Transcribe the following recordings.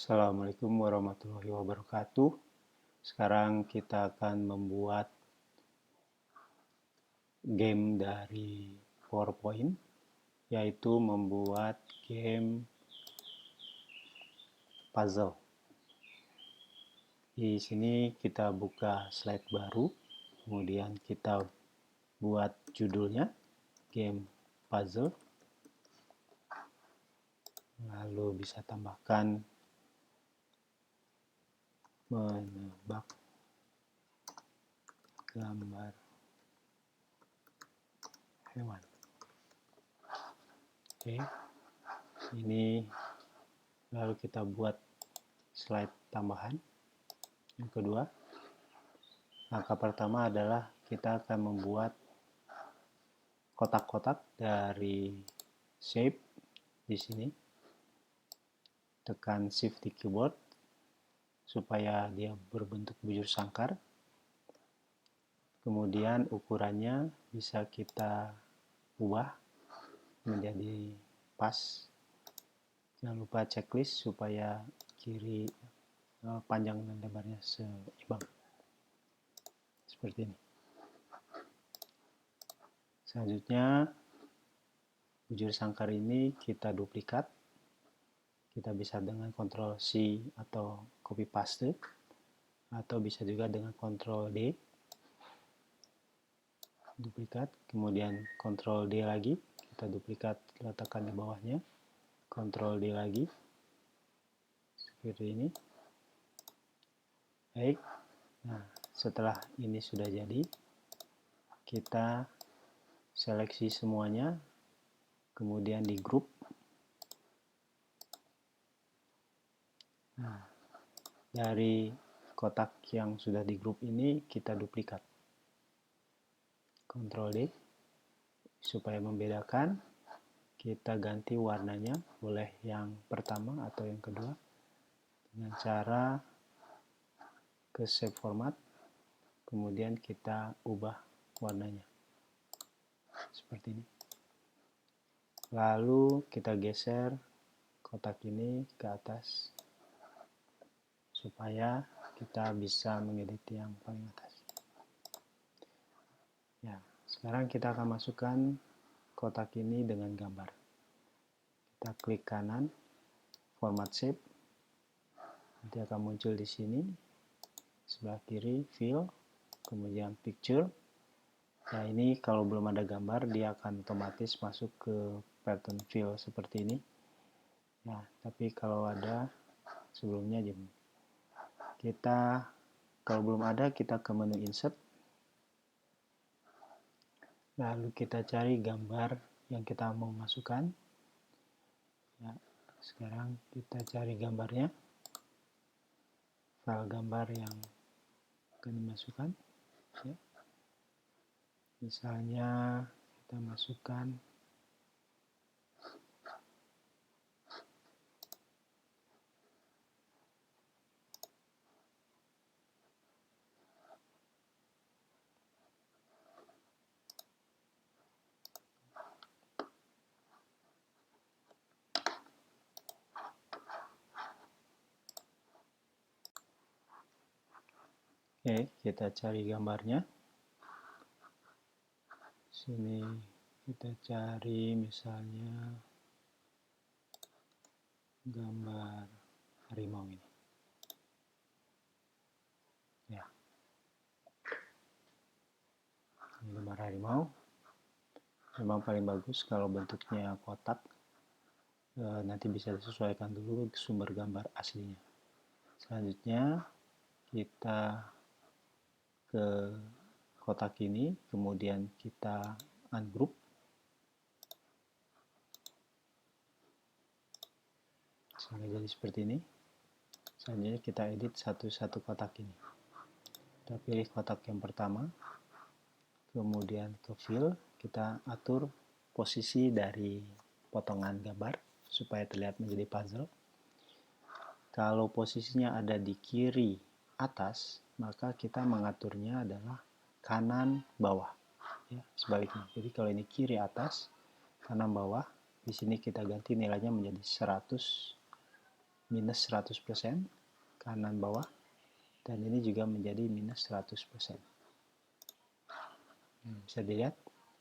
Assalamualaikum warahmatullahi wabarakatuh. Sekarang kita akan membuat game dari PowerPoint, yaitu membuat game puzzle. Di sini kita buka slide baru, kemudian kita buat judulnya game puzzle. Lalu bisa tambahkan menebak gambar hewan. Oke, ini lalu kita buat slide tambahan. Yang kedua, langkah pertama adalah kita akan membuat kotak-kotak dari shape di sini. Tekan shift di keyboard supaya dia berbentuk bujur sangkar. Kemudian ukurannya bisa kita ubah menjadi pas. Jangan lupa checklist supaya kiri panjang dan lebarnya seimbang. Seperti ini. Selanjutnya, bujur sangkar ini kita duplikat. Kita bisa dengan Ctrl C atau copy paste, atau bisa juga dengan Ctrl D. Duplikat, kemudian Ctrl D lagi, kita duplikat, letakkan di bawahnya. Ctrl D lagi. Seperti ini. Baik. Nah, setelah ini sudah jadi, kita seleksi semuanya, kemudian di grup. Nah, dari kotak yang sudah di grup ini kita duplikat. Ctrl D supaya membedakan, kita ganti warnanya, boleh yang pertama atau yang kedua, dengan cara ke save format, kemudian kita ubah warnanya seperti ini. Lalu kita geser kotak ini ke atas supaya kita bisa mengedit yang paling atas. Ya, sekarang kita akan masukkan kotak ini dengan gambar. Kita klik kanan, format shape, nanti akan muncul di sini, sebelah kiri fill, kemudian picture. Nah, ini kalau belum ada gambar, dia akan otomatis masuk ke pattern fill seperti ini. Nah, tapi kalau ada sebelumnya aja. Kita kalau belum ada, kita ke menu insert. Lalu kita cari gambar yang kita mau masukkan. Ya, sekarang kita cari gambarnya. File gambar yang akan dimasukkan. Ya. Misalnya kita masukkan Oke, kita cari gambarnya. Sini kita cari misalnya gambar harimau ini. Ya. Ini gambar harimau. Memang paling bagus kalau bentuknya kotak. Nanti bisa disesuaikan dulu sumber gambar aslinya. Selanjutnya kita ke kotak ini, kemudian kita ungroup. Sampai jadi seperti ini. Selanjutnya kita edit satu-satu kotak ini. Kita pilih kotak yang pertama, kemudian ke fill, kita atur posisi dari potongan gambar supaya terlihat menjadi puzzle. Kalau posisinya ada di kiri atas, maka kita mengaturnya adalah kanan bawah. Ya, sebaliknya. Jadi kalau ini kiri atas, kanan bawah, di sini kita ganti nilainya menjadi 100 minus 100%, kanan bawah, dan ini juga menjadi minus 100%. Bisa dilihat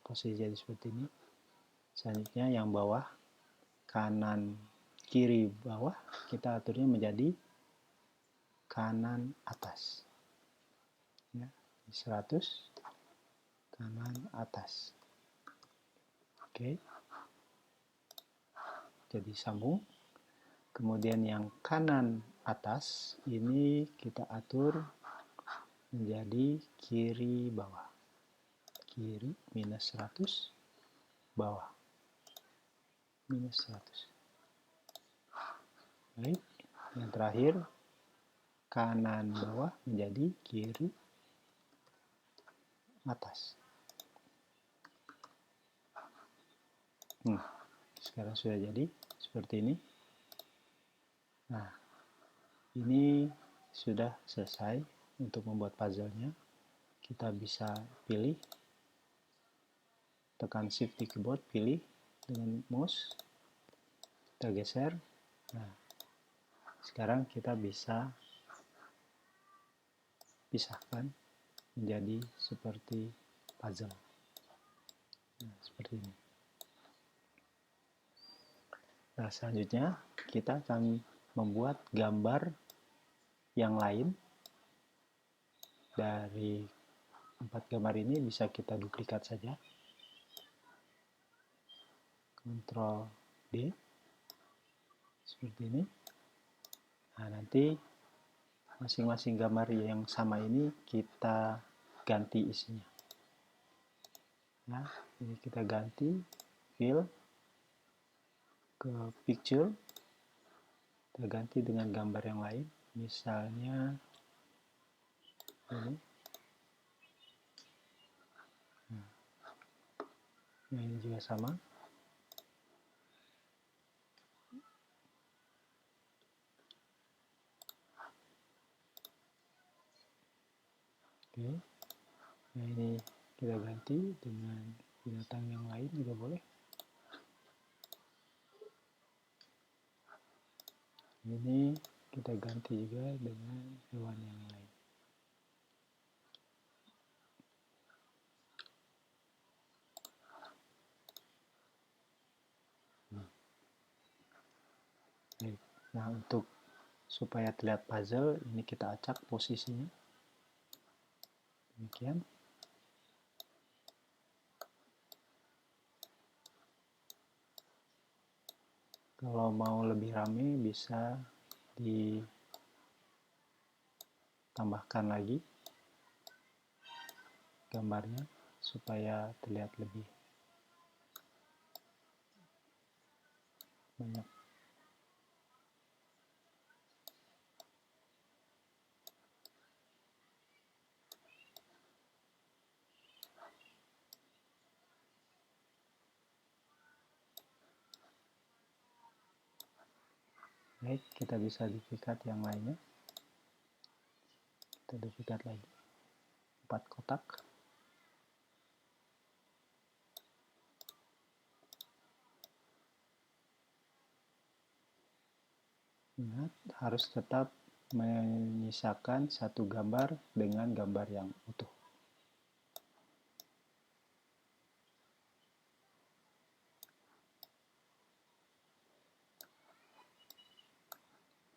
posisi jadi seperti ini. Selanjutnya yang bawah, kanan kiri bawah, kita aturnya menjadi kanan atas. Ya, 100, kanan atas. Oke. Jadi sambung. Kemudian yang kanan atas ini kita atur menjadi kiri bawah. Kiri minus 100, bawah minus 100. Baik, yang terakhir kanan bawah menjadi kiri atas. Sekarang sudah jadi seperti ini. Nah, ini sudah selesai untuk membuat puzzle-nya. Kita bisa pilih, tekan shift di keyboard, pilih dengan mouse, kita geser. Nah, sekarang kita bisa pisahkan menjadi seperti puzzle. Nah, seperti ini. Nah, selanjutnya kita akan membuat gambar yang lain. Dari 4 gambar ini bisa kita duplikat saja. Ctrl D seperti ini. Nah, nanti masing-masing gambar yang sama ini kita ganti isinya. Nah, ini kita ganti fill ke picture, kita ganti dengan gambar yang lain, misalnya ini. Nah, ini juga sama. Oke. Nah, ini kita ganti dengan binatang yang lain juga boleh. Ini kita ganti juga dengan hewan yang lain. Nah, untuk supaya terlihat puzzle, ini kita acak posisinya. Demikian. Kalau mau lebih rame bisa ditambahkan lagi gambarnya supaya terlihat lebih banyak. Baik, kita bisa duplikat yang lainnya. Kita duplikat lagi 4 kotak. Ingat, harus tetap menyisakan satu gambar dengan gambar yang utuh.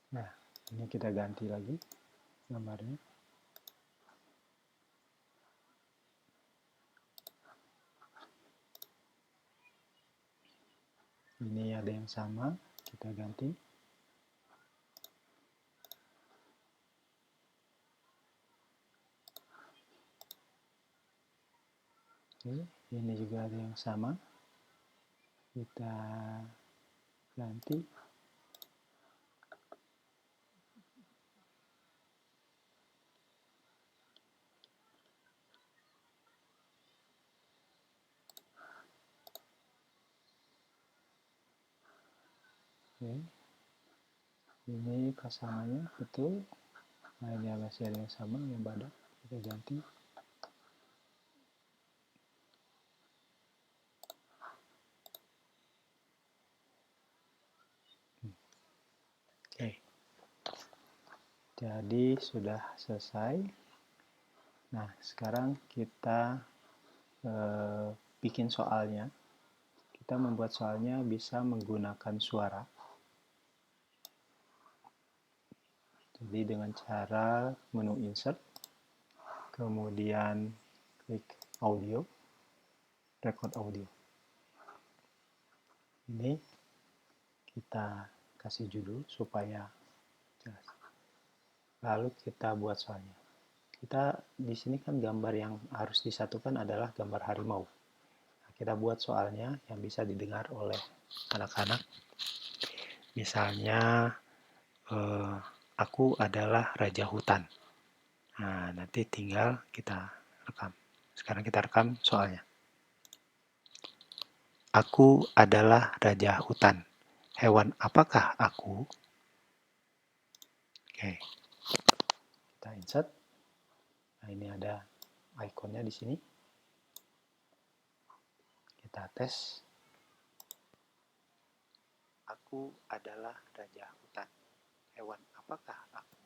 Nah, ini kita ganti lagi gambarnya. Ini ada yang sama, kita ganti. Oke, ini juga ada yang sama, kita ganti. Oke, ini pasangannya betul. Nah, ini masih ada yang sama, yang badak, kita ganti. Oke, Jadi sudah selesai. Nah, sekarang kita bikin soalnya. Kita membuat soalnya bisa menggunakan suara. Jadi dengan cara menu insert, kemudian klik audio, record audio. Ini kita kasih judul supaya jelas. Lalu kita buat soalnya. Kita di sini kan gambar yang harus disatukan adalah gambar harimau. Nah, kita buat soalnya yang bisa didengar oleh anak-anak. Misalnya, aku adalah raja hutan. Nah, nanti tinggal kita rekam. Sekarang kita rekam soalnya. Aku adalah raja hutan. Hewan apakah aku? Oke. Kita insert. Nah, ini ada ikonnya di sini. Kita tes. Aku adalah raja hutan. Hewan apakah aku?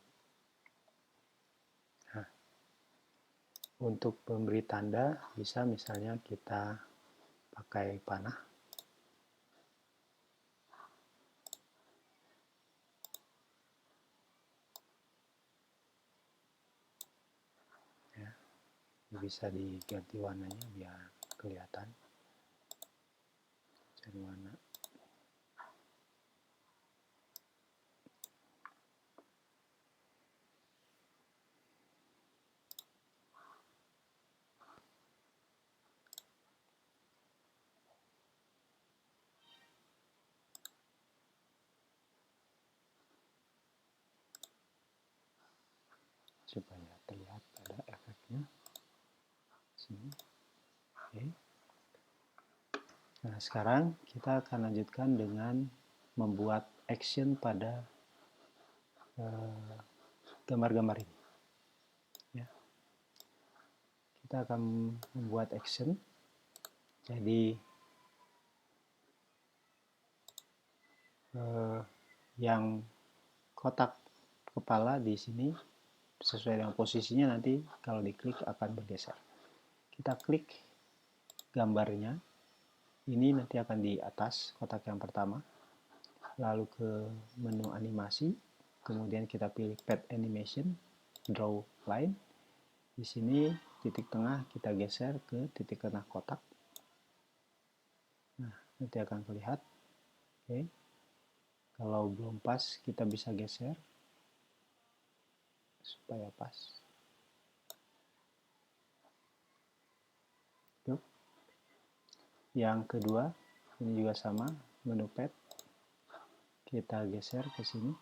Nah, untuk memberi tanda bisa misalnya kita pakai panah. Ya, bisa diganti warnanya biar kelihatan. Cari warna. Supaya terlihat ada efeknya. Sini. Oke. Nah, sekarang kita akan lanjutkan dengan membuat action pada gambar-gambar ini. Ya. Kita akan membuat action. Jadi yang kotak kepala di sini sesuai dengan posisinya nanti kalau diklik akan bergeser. Kita klik gambarnya, ini nanti akan di atas kotak yang pertama, lalu ke menu animasi, kemudian kita pilih pad animation, draw line. Di sini titik tengah kita geser ke titik tengah kotak. Nah, nanti akan terlihat. Oke. Kalau belum pas kita bisa geser supaya pas. Tuh. Yang kedua, ini juga sama, menu pad. Kita geser ke sini.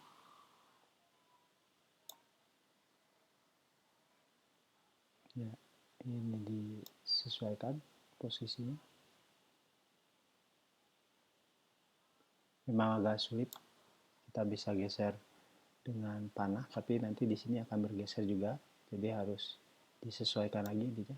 Ya, ini disesuaikan posisinya. Memang agak sulit, kita bisa geser dengan panah, tapi nanti di sini akan bergeser juga, jadi harus disesuaikan lagi dia.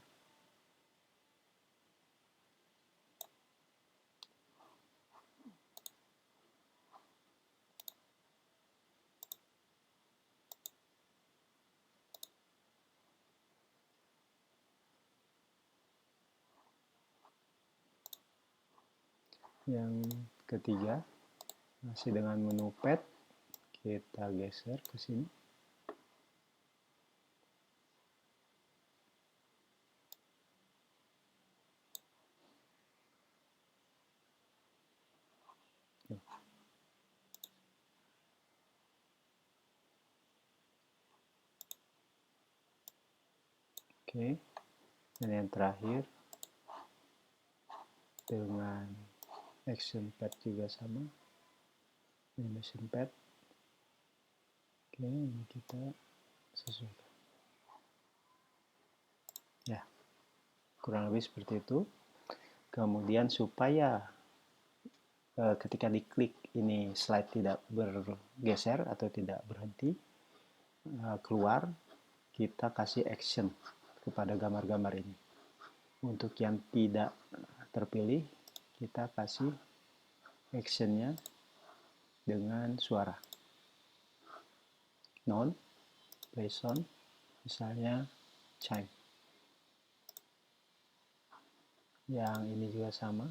Yang ketiga, masih dengan menu pad, kita geser ke sini. Oke, dan yang terakhir dengan action pad juga sama, animation pad. Oke, ini kita sesuaikan. Ya, kurang lebih seperti itu. Kemudian supaya ketika diklik ini slide tidak bergeser atau tidak berhenti keluar, kita kasih action kepada gambar-gambar ini. Untuk yang tidak terpilih, kita kasih actionnya dengan suara non. play sound, misalnya chime. Yang ini juga sama,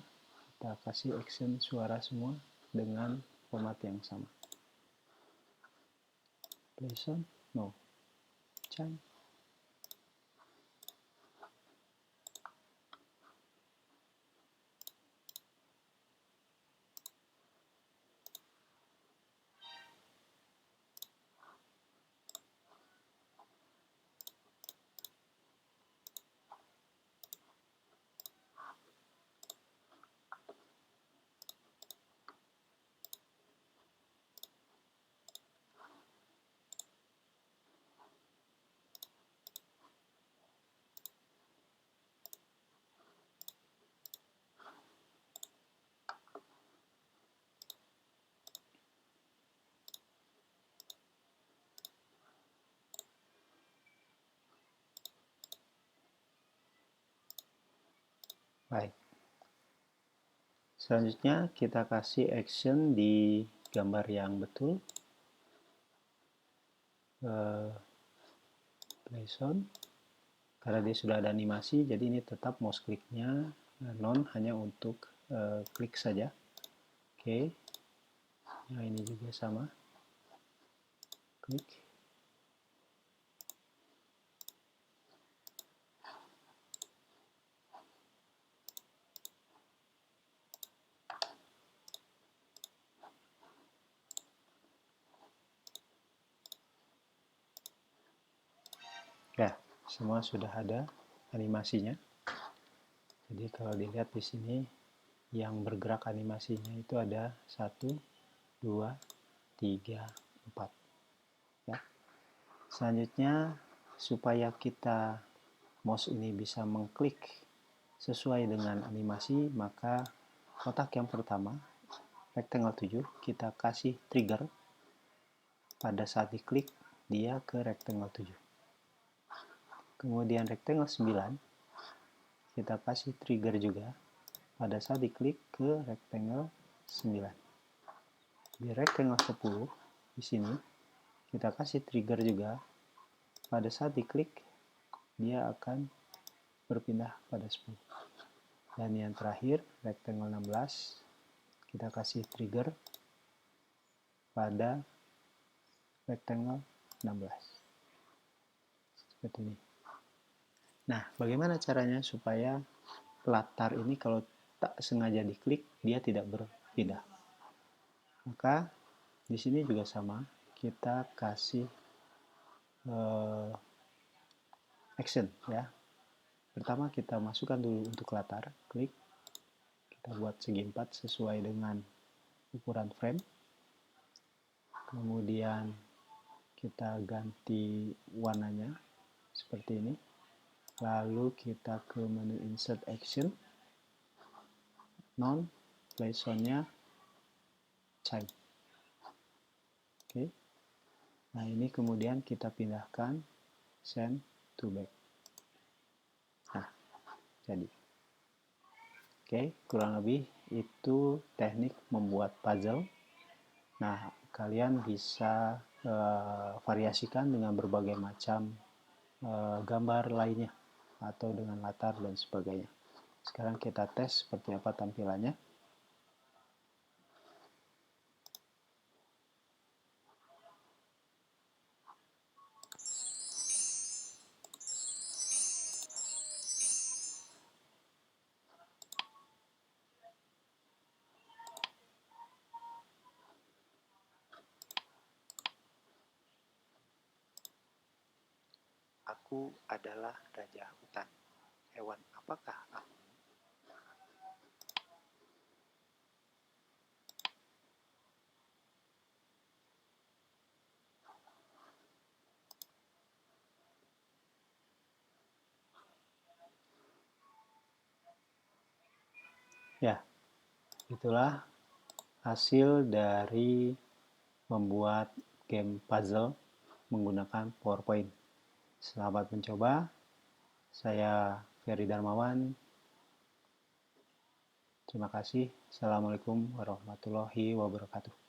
kita kasih action suara semua dengan format yang sama. Play sound, no, chime. Baik. Selanjutnya kita kasih action di gambar yang betul. Play sound. Karena dia sudah ada animasi, jadi ini tetap mouse kliknya non, hanya untuk klik saja. Oke. Nah, ini juga sama. Klik. Ya, semua sudah ada animasinya. Jadi kalau dilihat di sini yang bergerak animasinya itu ada 1, 2, 3, 4. Ya. Selanjutnya supaya kita mouse ini bisa mengklik sesuai dengan animasi, maka kotak yang pertama, rectangle 7, kita kasih trigger pada saat diklik dia ke rectangle 7. Kemudian rectangle 9, kita kasih trigger juga pada saat diklik ke rectangle 9. Di rectangle 10, di sini, kita kasih trigger juga pada saat diklik, dia akan berpindah pada 10. Dan yang terakhir, rectangle 16, kita kasih trigger pada rectangle 16. Seperti ini. Nah, bagaimana caranya supaya latar ini kalau tak sengaja diklik, dia tidak berpindah? Maka di sini juga sama, kita kasih action ya. Pertama kita masukkan dulu untuk latar, klik, kita buat segi 4 sesuai dengan ukuran frame. Kemudian kita ganti warnanya seperti ini. Lalu kita ke menu insert action, non, play sound-nya chime. Oke. Nah, ini kemudian kita pindahkan send to back. Nah, jadi. Oke, kurang lebih itu teknik membuat puzzle. Nah, kalian bisa variasikan dengan berbagai macam gambar lainnya atau dengan latar dan sebagainya. Sekarang kita tes seperti apa tampilannya. Aku adalah raja hutan. Hewan apakah aku? Ya, itulah hasil dari membuat game puzzle menggunakan PowerPoint. Selamat mencoba. Saya Ferry Darmawan. Terima kasih. Assalamualaikum warahmatullahi wabarakatuh.